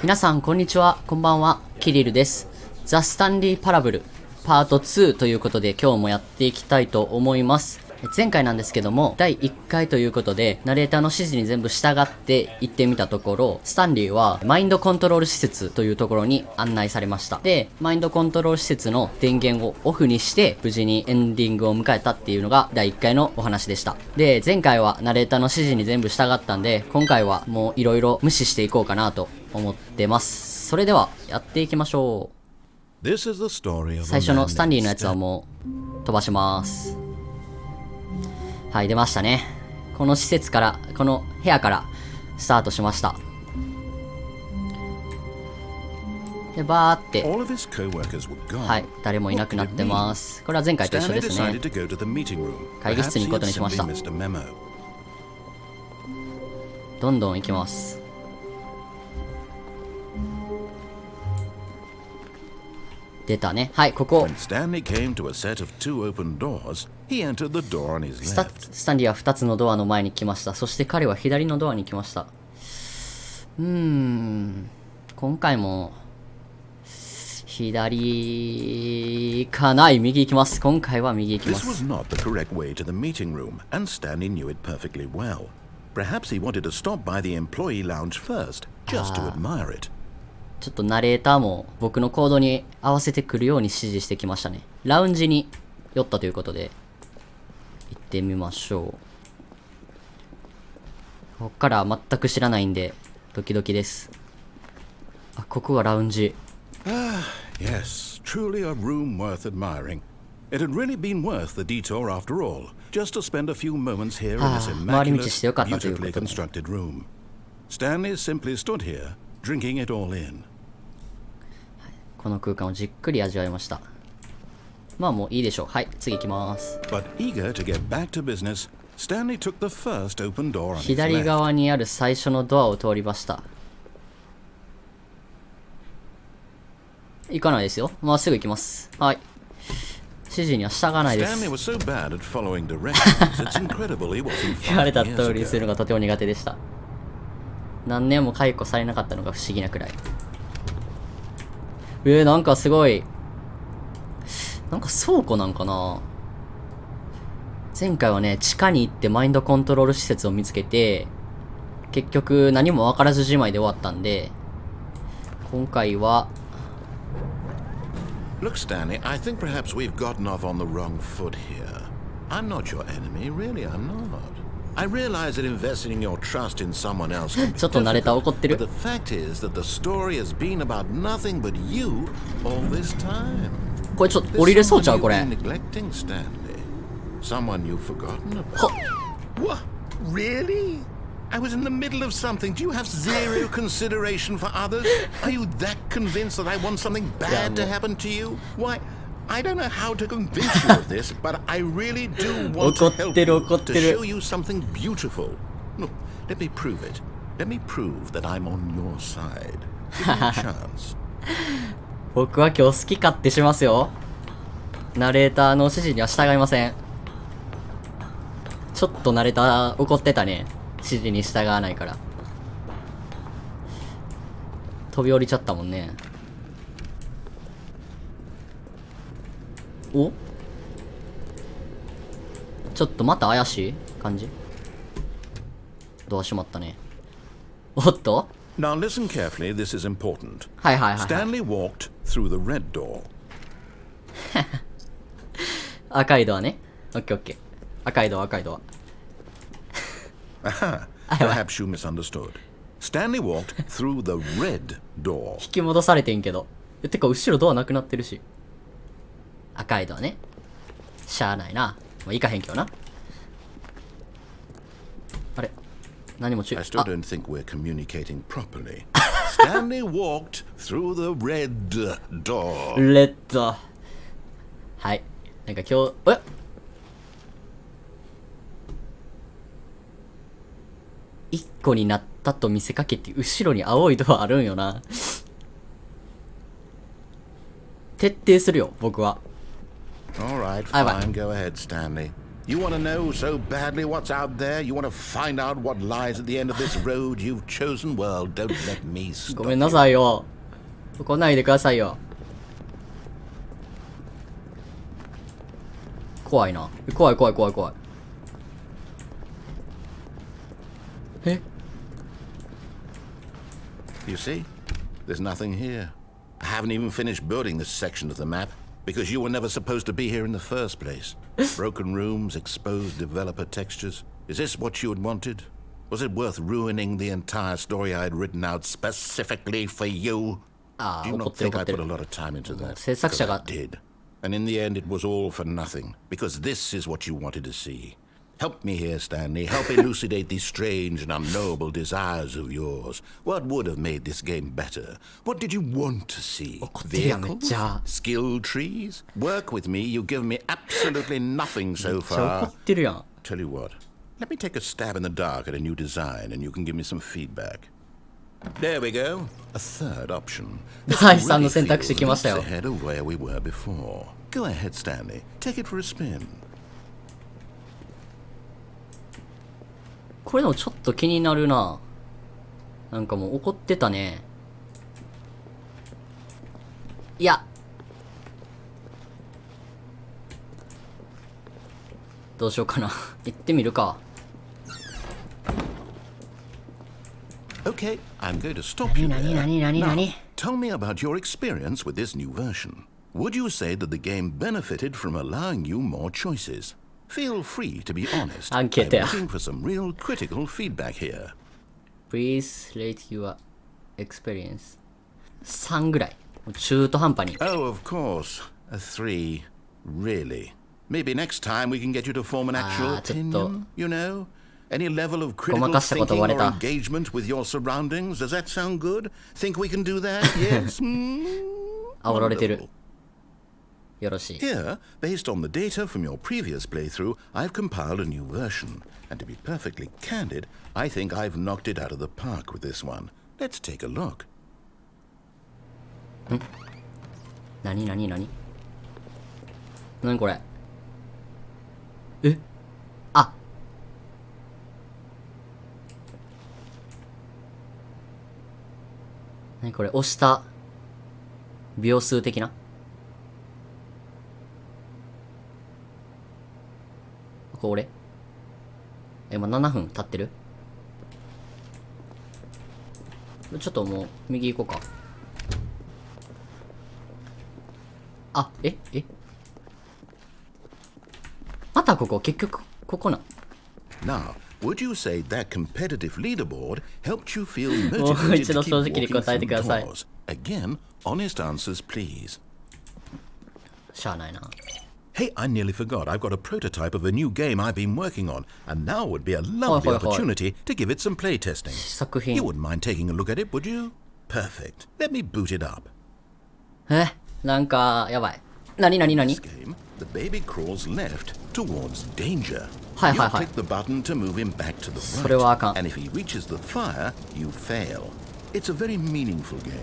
皆さんこんにちは、こんばんは、キリルです。ザ・スタンリー・パラブルパート2ということで今日もやっていきたいと思います。前回なんですけども、第1回ということで、ナレーターの指示に全部従って行ってみたところ、スタンリーはマインドコントロール施設というところに案内されました。で、マインドコントロール施設の電源をオフにして、無事にエンディングを迎えたっていうのが第1回のお話でした。で、前回はナレーターの指示に全部従ったんで、今回はもう色々無視していこうかなと思ってます。それでは、やっていきましょう。最初のスタンリーのやつはもう飛ばします。はい、出ましたね。この施設から、この部屋からスタートしました。で、バーって、はい、誰もいなくなってます。これは前回と一緒ですね。会議室に行くことにしました。どんどん行きます。出たね。はい、ここ。スタンリーは2つのドアの前に来ました。そして彼は左のドアに来ました。今回も、左かない。右行きます。今回は右行きます。ちょっとナレーターも僕の行動に合わせてくるように指示してきましたね。ラウンジに寄ったということで、行ってみましょう。こっから全く知らないんで、ドキドキです。あ、ここがラウンジ。Yes, truly a room worth admiring. It had really been worth the detour after all, just to spend a few moments here in this immaculate, beautifully constructed room. Stanley simply stood here, drinking it all in. この空間をじっくり味わいました。まあもういいでしょう。はい、次行きます。But eager to get back to business, Stanley took the first open door on his left. 左側にある最初のドアを通りました。行かないですよ。まっすぐ行きます。はい。指示には従わないです。言われた通りにするのがとても苦手でした。何年も解雇されなかったのが不思議なくらい。なんかすごい。なんか倉庫なんかな。前回はね、地下に行ってマインドコントロール施設を見つけて、結局何も分からずじまいで終わったんで、今回は、Look, Stanley, I think perhaps we've gotten off on the wrong foot here. I'm not your enemy, really, I'm not. I realize that investing in your trust in someone else can be difficult, but the fact is that the story has been about nothing but you all this time. これちょっと降りれそうちゃうこれ。 Neglecting Stanley. Someone you've forgotten about. What? Really? I was in the middle of something. Do you have zero consideration for others? Are you that convinced that I want something bad to happen to you? Why, I don't know how to convince you of this, but I really do want to help you, to show you something beautiful. Look, let me prove it. Let me prove that I'm on your side. Give me a chance. 僕は今日好き勝手しますよ。ナレーターの指示には従いません。ちょっとナレーター怒ってたね。指示に従わないから。飛び降りちゃったもんね。お？ちょっとまた怪しい感じ？ドア閉まったね。おっと？ Now listen carefully, this is important. はいはいはい。Stanley walked through the red door. 赤いドアね。オッケーオッケー。赤いドア赤いドア。Aha, perhaps you misunderstood. Stanley walked through the red door. 引き戻されてんけど。てか後ろドアなくなってるし。赤いドアね。しゃあないな。もう行かへんけどな。あれ何もI still don't think we're communicating properly. Stanley walked through the red door. レッド。はい。なんか今日、1個になったと見せかけて後ろに青いドアあるんよな。徹底するよ僕は。All right, fine, go ahead, Stanley. You want to know so badly what's out there? You want to find out what lies at the end of this road you've chosen? Well, don't let me ご stop めんなさいよ。来ないでくださいよ。怖いな。怖い。え You see? There's nothing here. I haven't even finished building this section of the map because you were never supposed to be here in the first place. Broken rooms, exposed developer textures. Is this what you had wanted? Was it worth ruining the entire story I had written out specifically for you? Do you not think I put a lot of time into that? 制作者 Because が I did. And in the end, it was all for nothing because this is what you wanted to see. Help me here, Stanley. Help elucidate these strange and unknowable desires of yours. What would have made this game better? What did you want to see? 怒ってるやん、めっちゃ。 Skill trees? Work with me. You've given me absolutely nothing so めっちゃ怒 far. ってるやん。 Tell you what. Let me take a stab in the dark at a new design, and you can give me some feedback. There we go. A third option. This 第3の really 選択肢 feels 来ましたよ。 ahead of where we were before. Go ahead, Stanley. Take it for a spin. これでもちょっと気になるな。なんかもう怒ってたね。いや。どうしようかな。行ってみるか。Okay, I'm going to stop you there. Nani? Now, tell me about your experience with this new version. Would you say that the game benefited from allowing you more choices? Feel free to be honest. I'm アンケートや。 looking for some real critical feedback here. Please rate your experience. 3ぐらい。中途半端に。 Oh, of course. A 3. Really? Maybe next time we can get you to form an actual ちょっと。 opinion, you know? Any level of ごま critical かしたこと言 thinking われ or た。 engagement with your surroundings? Does that sound good? Think we can do that? Yes? 煽られてる。 Wonderful. よろしい。 Here, based on the data from your previous playthrough, I've compiled a new version. And to be perfectly candid, I think I've knocked it out of the park with this one. Let's take a look. 何これ。えあ何これ、押した秒数的な。これ今7分経ってる。ちょっともう右行こうか。あ、またここ、結局ここな。 Now, would you say that competitive leaderboard helped you feel もう motivated 一度 to 正 keep 直に walking 答えて through ください。 doors? Again, honest answers, please. しゃあないな。 Hey, I nearly forgot. I've got a prototype of a new game I've been working on, and now would be a lovely Hoi. opportunity to give it some playtesting. 作品 You wouldn't mind taking a look at it, would you? Perfect. Let me boot it up. なんかやばい。何 This game, the baby crawls left towards danger. Hi. You click the button to move him back to the それはあか right, ん。 and if he reaches the fire, you fail. It's a very meaningful game,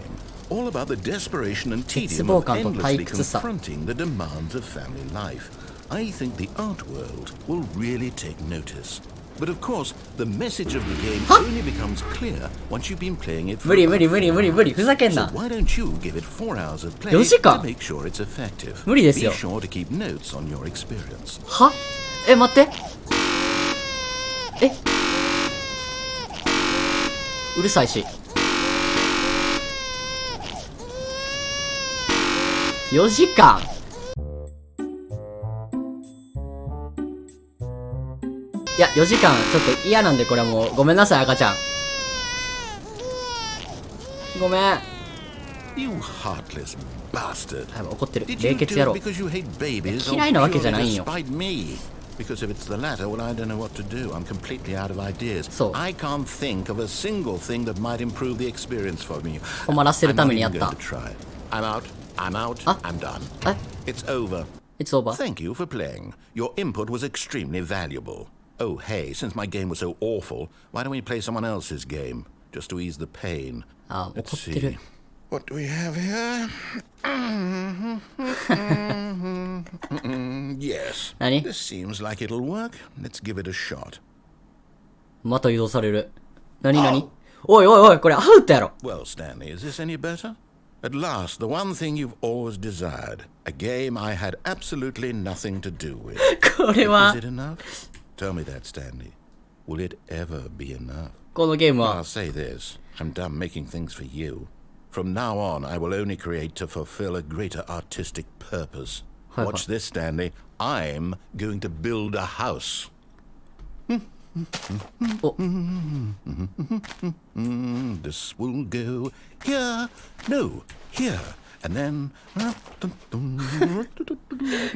all about the desperation and tedium of 絶望感と endlessly 退屈さ。 confronting the demands of family life. I think the art world will really take notice. But of course, the message of the game only becomes clear once you've been playing it for 無理 about ふざけん So な。 why don't you give it 4 hours of play 4時間 to make sure it's effective? 無理ですよ。 Be sure to keep notes on your experience. は待って。うるさいし。4時間。いや、4時間ちょっと嫌なんで、これはもうごめんなさい、赤ちゃん。ごめん。 You heartless bastard. 怒ってる。 Did 冷 you 血 do 野 it 郎。 because you hate babies 嫌いなわ or けじゃないん purely よ。 to spite me? Because if it's the latter, well, I don't know what to do. I'm completely out of ideas. そう。 I can't think of a single thing that might improve the experience for me. 困らせる I'm た not めにやっ even た going to。try. I'm out. I'm done. え It's over. It's over. Thank you for playing. Your input was extremely valuable. Oh, hey, since my game was so awful, why don't we play someone else's game? Just to ease the pain. Ah, Let's 怒ってる。 see. What do we have here? Yes. 何 This seems like it'll work. Let's give it a shot. また移動される。何おいおいおい、これアウトやろ。Well, Stanley, is this any better? At last, the one thing you've always desired. A game I had absolutely nothing to do with. これは Is it enough? Tell me that, Stanley. Will it ever be enough? このゲーム I'll は say this. I'm done making things for you. From now on, I will only create to fulfill a greater artistic purpose. Hi, Watch this, Stanley. I'm going to build a house. This will go here. No, here. And then...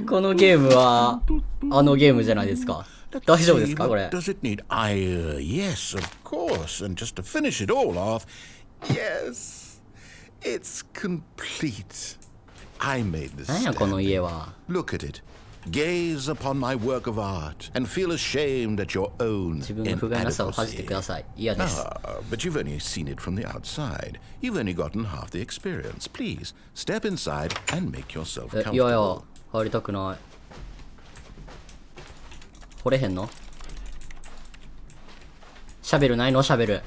このゲームはあのゲームじゃないですか。大丈夫ですかこれ。 Does it need? Yes, of course. And just to finish it all off, yes, it's complete. I made this. 何やこの家は。 Look at it. Gaze upon my work of art and feel ashamed at your own 自分の不甲斐なさを恥じてくだ inadequacy. さい。嫌です。 But you've only seen it from the outside. You've only gotten half the experience. Please, step inside and make yourself いやいや、 comfortable. 入りたくない。掘れへんの？シャベルないの？シャベル。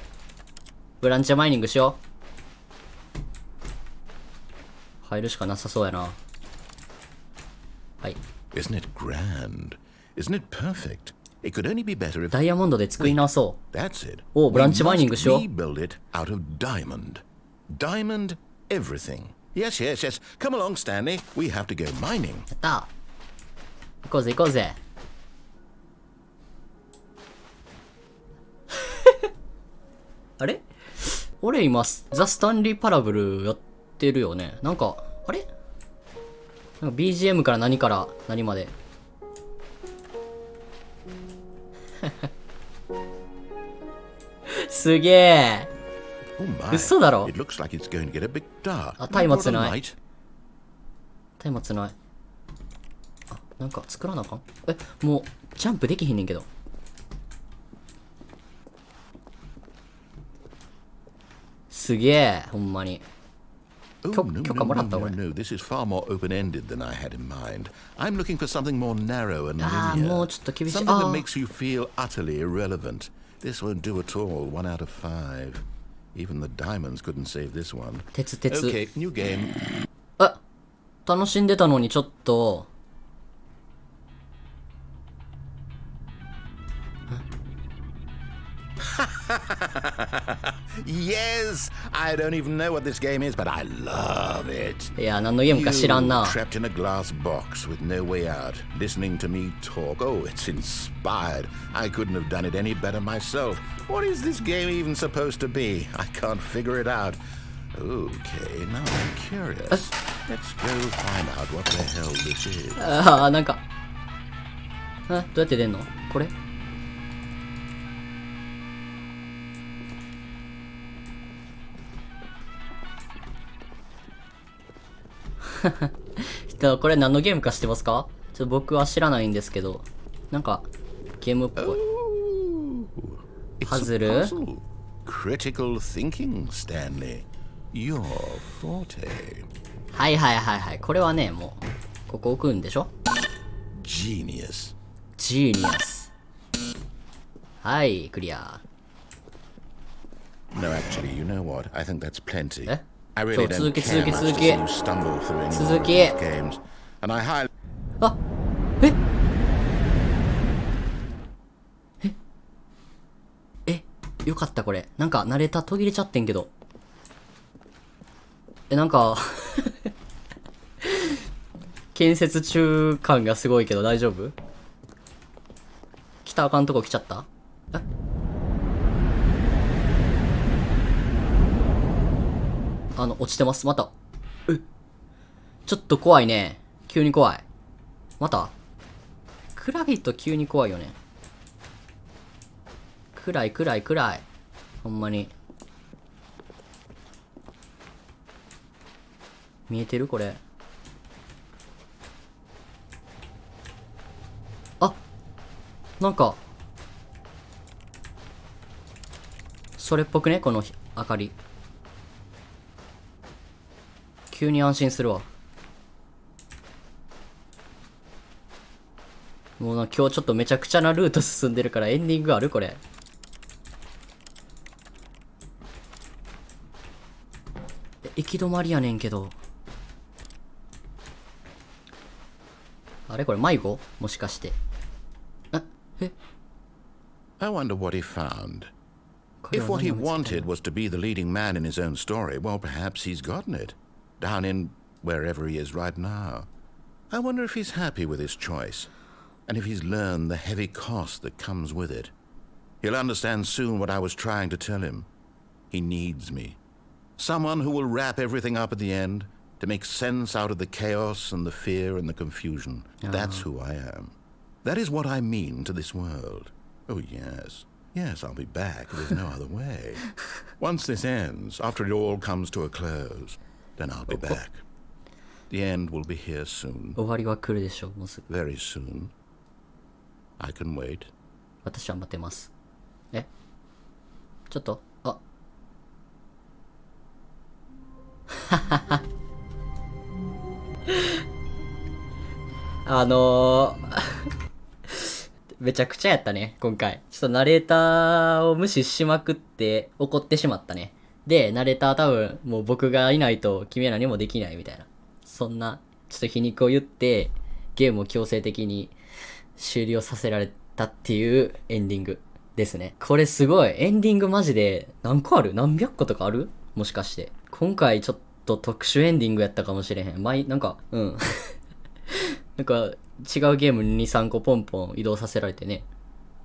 ブランチマイニングしよう。入るしかなさそうやな。はい。 Isn't it grand? Isn't it perfect? It could only be better if ダイヤモンドで作り直そ that's it. お、ブランチ We マイニングしよう。 must rebuild it out of diamond. Diamond everything. Yes, yes, yes. Come along, Stanley. We have to go mining. やった行こうぜ行こうぜ。あれ俺今、ザ・スタンリー・パラブルやってるよね。なんか、あれなんか BGM から何まで。すげえ。 Oh my. 嘘だろ。 It looks like it's going to get a bit dark. あ、 Have you 松明 brought a ない。 light? 松明ない。あ、なんか作らなあかん。もう、ジャンプできひんねんけど。すげえ、ほんまに。 Oh, 許可もらった俺。 no. This is far more open-ended than I had in mind. I'm looking for something more narrow and ああ、 linear. もうちょっと厳しい。 Something あ that あ makes you feel utterly irrelevant. This won't do at all. 1 out of 5. Even the diamonds couldn't save this one. 鉄。 Okay, new game. 楽しんでたのにちょっと。Yes, I don't even know what this game is, but I love it. いや、何のゲームか知らん You な。 trapped in a glass box with no way out, listening to me talk. Oh, it's inspired. I couldn't have done it any better myself. What is this game even supposed to be? I can't figure it out. Okay, now I'm curious. Let's go find out what the hell this is. ああ、なんか。どうやって出んのこれこれ何のゲームか知ってますか？ちょっと僕は知らないんですけど、なんかゲームっぽい。 It's a Puzzle. puzzle. Critical thinking, Stanley. Your forte. はいはいはいはい。これはね、もうここ置くんでしょ？ Genius. ジーニアス。はい、クリア。 No, actually, you know what? I think that's plenty. え？ I really そう、 don't 続き care 続き much 続 to き。 see you stumble through any more of 続き。 these games. And I highly... あ、よかったこれ。なんかナレーター途切れちゃってんけど。なんか建設中感がすごいけど大丈夫？来たらあかんとこ来ちゃった？落ちてます。また。ちょっと怖いね。急に怖い。また暗いと急に怖いよね。暗い。ほんまに。見えてるこれ。あ、なんかそれっぽくね、この明かり。急に安心するわ。もうな、今日ちょっとめちゃくちゃなルート進んでるからエンディングあるこれ。行き止まりやねんけど。あれこれ迷子もしかして。I wonder what he found. If what he wanted was to be the leading man in his own story, well, perhaps he's gotten it. Down in wherever he is right now. I wonder if he's happy with his choice, and if he's learned the heavy cost that comes with it. He'll understand soon what I was trying to tell him. He needs me. Someone who will wrap everything up at the end, to make sense out of the chaos and the fear and the confusion. That's who I am. That is what I mean to this world. Oh, yes. Yes, I'll be back. There's no other way. Once this ends, after it all comes to a close, then I'll be back. The end will be here soon. 終わりは来るでしょう、もうすぐ。Very soon. I can wait. 私は待てます。え？ちょっと、めちゃくちゃやったね、今回。ちょっとナレーターを無視しまくって怒ってしまったね。で、ナレーター多分もう僕がいないと君は何もできないみたいな。そんな、ちょっと皮肉を言って、ゲームを強制的に終了させられたっていうエンディングですね。これすごい。エンディングマジで何個ある？何百個とかある？もしかして。今回ちょっと特殊エンディングやったかもしれへん。なんか、なんか、違うゲームに2、3個ポンポン移動させられてね。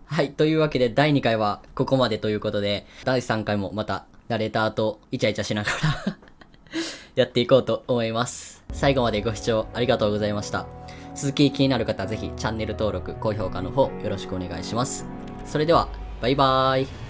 はい。というわけで、第2回はここまでということで、第3回もまた、ナレーターとイチャイチャしながらやっていこうと思います。最後までご視聴ありがとうございました。続き気になる方はぜひチャンネル登録、高評価の方よろしくお願いします。それでは、バイバーイ。